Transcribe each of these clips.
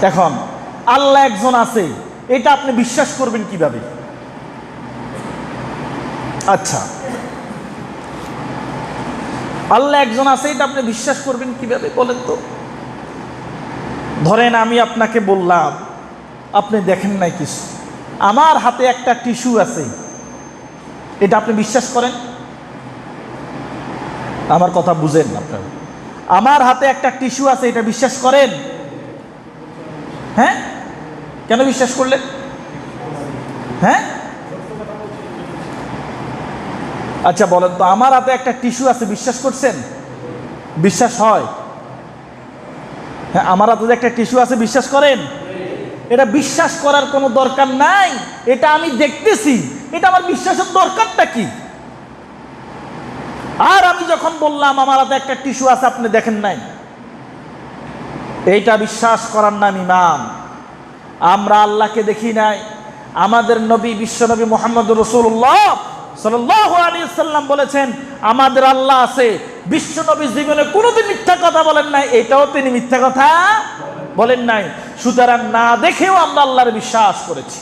এখন আল্লাহ একজন আছে, এটা আপনি বিশ্বাস করবেন কিভাবে? আচ্ছা, আল্লাহ একজন আছে এটা আপনি বিশ্বাস করবেন কিভাবে বলেন তো? ধরেন আমি আপনাকে বললাম, আপনি দেখেন নাই কিছু, আমার হাতে একটা টিস্যু আছে, এটা আপনি বিশ্বাস করেন? আমার কথা বুঝেন আপনারা? আমার হাতে একটা টিস্যু আছে, এটা বিশ্বাস করেন? হ্যাঁ, কেন বিশ্বাস করলেন? হ্যাঁ, আচ্ছা বলেন তো, আমার হাতে একটা টিস্যু আছে, বিশ্বাস করছেন? বিশ্বাস হয়? হ্যাঁ, আমার হাতে যে একটা টিস্যু আছে, বিশ্বাস করেন? এটা বিশ্বাস করার কোনো দরকার নাই, এটা আমি দেখতেছি, এটা আমার বিশ্বাসের দরকারটা কি? আর আমি যখন বললাম আমার হাতে একটা টিস্যু আছে, আপনি দেখেন নাই, এইটা বিশ্বাস করার নাম ঈমান। আমরা আল্লাহকে দেখি নাই, আমাদের নবী বিশ্বনবী মুহাম্মদুর রাসূলুল্লাহ সাল্লাল্লাহু আলাইহি ওয়াসাল্লাম বলেছেন আমাদের আল্লাহ আছে। বিশ্বনবী জীবনে কোনোদিন মিথ্যা কথা বলেন নাই, এটাও তিনি মিথ্যা কথা বলেন নাই। সুতরাং না দেখেও আমরা আল্লাহর বিশ্বাস করেছি।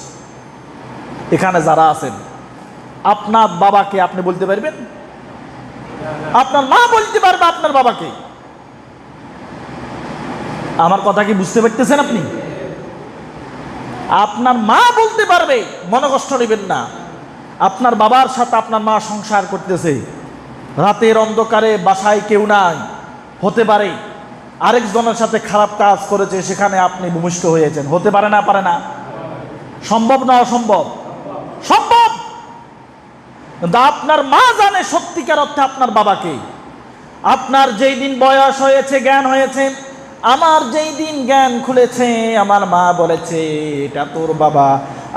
এখানে যারা আছেন, আপনার বাবাকে আপনি বলতে পারবেন? আপনার মা বলতে পারবে আপনার বাবাকে? আমার কথা কি বুঝতে পারতেছেন আপনি? আপনার মা বলতে পারবে, মনে কষ্ট নেবেন না। আপনার বাবার সাথে আপনার মা সংসার করতেছে, রাতের অন্ধকারে বাসায় কেউ নাই, হতে পারে আরেকজনের সাথে খারাপ কাজ করেছে, সেখানে আপনি ভূমিষ্ঠ হয়েছেন, হতে পারে না? পারে না? সম্ভব না অসম্ভব? সম্ভব। কিন্তু আপনার মা জানে সত্যিকার অর্থে আপনার বাবাকে। আপনার যেই দিন বয়স হয়েছে, জ্ঞান হয়েছে, আমার যেই দিন জ্ঞান খুলেছে, আমার মা বলেছে এটা তোর বাবা।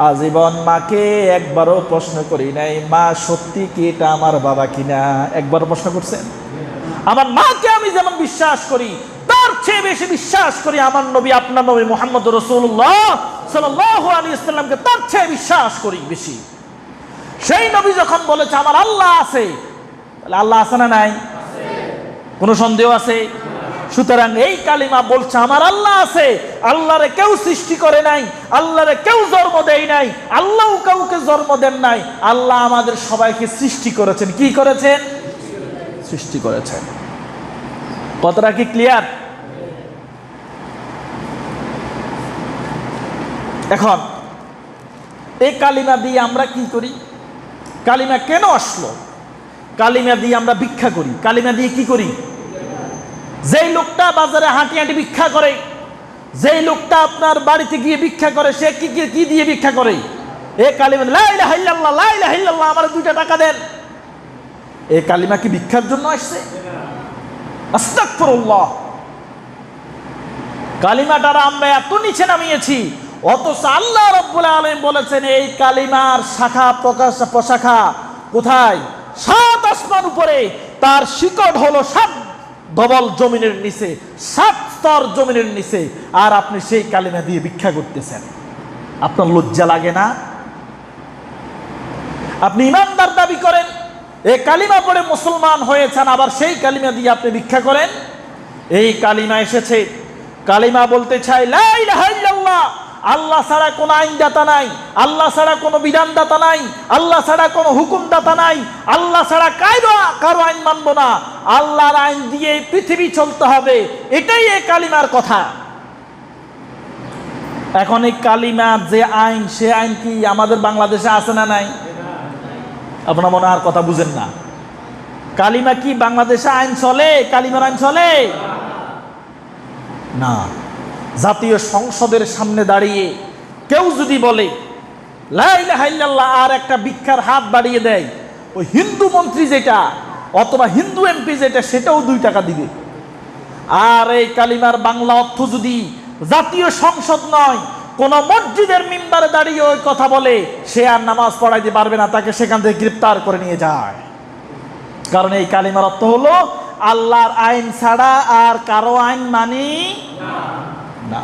আজীবন মাকে একবারও প্রশ্ন করি নাই মা সত্যি কি এটা আমার বাবা কিনা। একবারও প্রশ্ন করছেন? আমার মাকে আমি যেমন বিশ্বাস করি, তার চেয়ে বেশি বিশ্বাস করি আমার নবী, আপনার নবী মুহাম্মদুর রাসূলুল্লাহ সাল্লাল্লাহু আলাইহি ওয়াসাল্লামকে, তার চেয়ে বিশ্বাস করি বেশি। সেই নবী যখন বলেছে আমার আল্লাহ আছে, তাহলে আল্লাহ আছে না নাই? কোনো সন্দেহ আছে? সুতরাং এই কালিমা বলছে আমার আল্লাহ আছে। আল্লাহরে কেউ সৃষ্টি করে নাই, আল্লাহরে কেউ জন্ম দেয় নাই, আল্লাহও কাউকে জন্ম দেন নাই। আল্লাহ আমাদের সবাইকে সৃষ্টি করেছেন। কি করেছেন? সৃষ্টি করেছেন। কথাটা কি ক্লিয়ার? এখন এই কালিমা দিয়ে আমরা কি করি? কালিমা কেন আসলো? কালিমা দিয়ে আমরা ভিক্ষা করি। কালিমা দিয়ে কি করি? যেই লোকটা বাজারে হাঁটি হাঁটি ভিক্ষা করে, যেই লোকটা আপনার বাড়িতে গিয়ে ভিক্ষা করে, সে কি দিয়ে ভিক্ষা করে? এ কালিমা লা ইলাহা ইল্লাল্লাহ, লা ইলাহা ইল্লাল্লাহ, আমার 2টা টাকা দেন। এই কালিমা কি ভিক্ষার জন্য আসছে? আস্তাগফিরুল্লাহ। কালিমাটার আমরা এত নিচে নামিয়েছি, অথচ আল্লাহ রাব্বুল আলামিন বলেছেন এই কালিমার শাখা প্রশাখা কোথায়? 7 আসমান উপরে, তার শিকড় হলো 7 ধবল জমিনের নিচে, 7 স্তর জমিনের নিচে, আর আপনি সেই কালিমা দিয়ে ভিক্ষা করতেছেন। আপনার লজ্জা লাগে না? আপনি ইমানদার দাবি করেন, এই কালিমা পড়ে মুসলমান হয়েছেন, আবার সেই কালিমা দিয়ে আপনি ভিক্ষা করেন। এই কালিমা এসেছে, কালিমা বলতে চাই লা ইলাহা ইল্লাল্লাহ, আল্লাহ ছাড়া কোনো আইনদাতা নাই, আল্লাহ ছাড়া কোনো বিধানদাতা নাই, আল্লাহ ছাড়া কোনো হুকুমদাতা নাই, আল্লাহ ছাড়া কারো আইন মানব না, আল্লাহর আইন দিয়ে পৃথিবী চলতে হবে, এটাই এই কালিমার কথা। এখন এই কালিমার যে আইন, সে আইন কি আমাদের বাংলাদেশে আছে না নাই? আপনার মনে আর কথা বুঝেন না। কালিমা কি বাংলাদেশে আইন চলে? কালিমার আইন চলে না। জাতীয় সংসদের সামনে দাঁড়িয়ে কেউ যদি বলে লা ইলাহা ইল্লাল্লাহ আর একটা ভিক্ষার হাত বাড়িয়ে দেয়, ওই হিন্দু মন্ত্রী যেটা অথবা হিন্দু এমপি যেটা, সেটাও 2 টাকা দিবে। আর এই কালিমার বাংলা অর্থ যদি জাতীয় সংসদ নয়, কোন মসজিদের মিম্বারে দাঁড়িয়ে ওই কথা বলে, সে আর নামাজ পড়াইতে পারবে না, তাকে সেখান থেকে গ্রেফতার করে নিয়ে যায়। কারণ এই কালিমার অর্থ হলো আল্লাহর আইন ছাড়া আর কারো আইন মানি না।